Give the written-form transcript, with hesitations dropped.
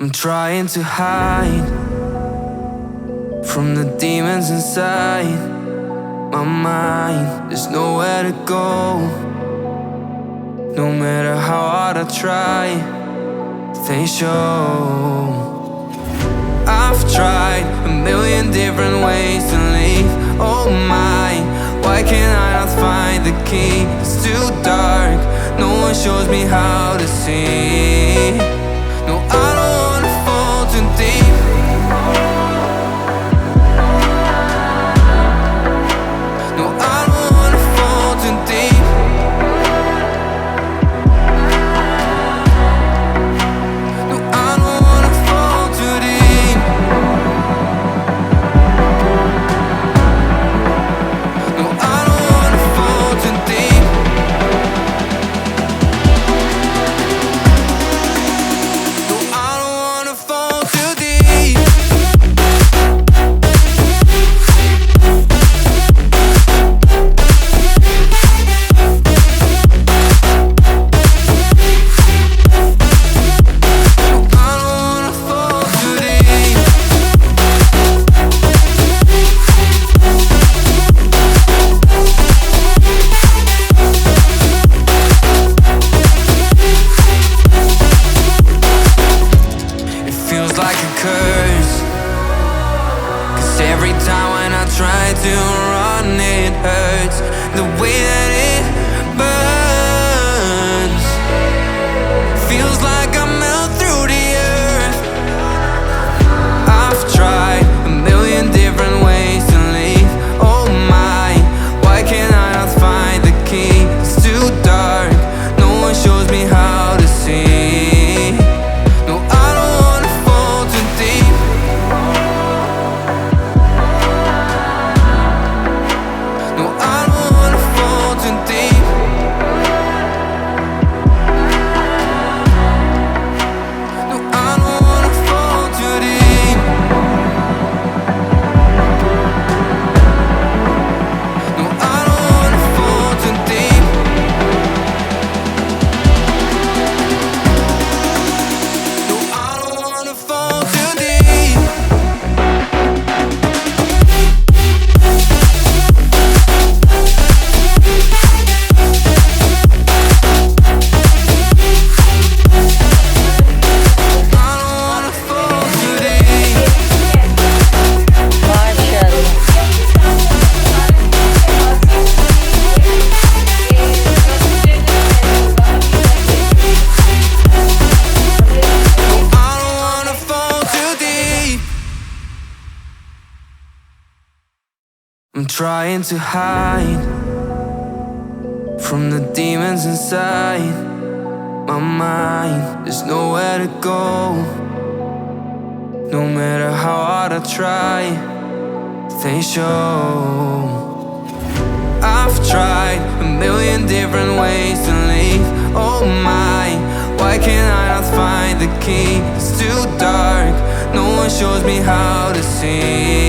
I'm trying to hide from the demons inside my mind. There's nowhere to go. No matter how hard I try, they show. I've tried a million different ways to leave. Oh my, why can't I not find the key? It's too dark, no one shows me how to see. No, I don't wanna fall too deep. No, I don't wanna fall too deep. No, I don't wanna fall too deep. No, I don't wanna fall too deep. No, I don't wanna fall too deep. Like a curse, 'cause every time when I try to run it hurts. The way that it burns feels like I melt through the earth. I've tried a million different ways to leave. Oh my, why can't I not find the key? It's too dark, no one shows me how to see. No, I don't wanna fall too deep. No, I don't wanna fall too deep. No, I don't wanna fall too deep. No, I don't wanna fall too deep. No, I don't wanna fall too deep. I don't wanna fall too deep. I don't wanna fall too deep. I'm trying to hide from the demons inside my mind. There's nowhere to go. No matter how hard I try, they show. I've tried a million different ways to leave. Oh my, why can't I not find the key? It's too dark, no one shows me how to see.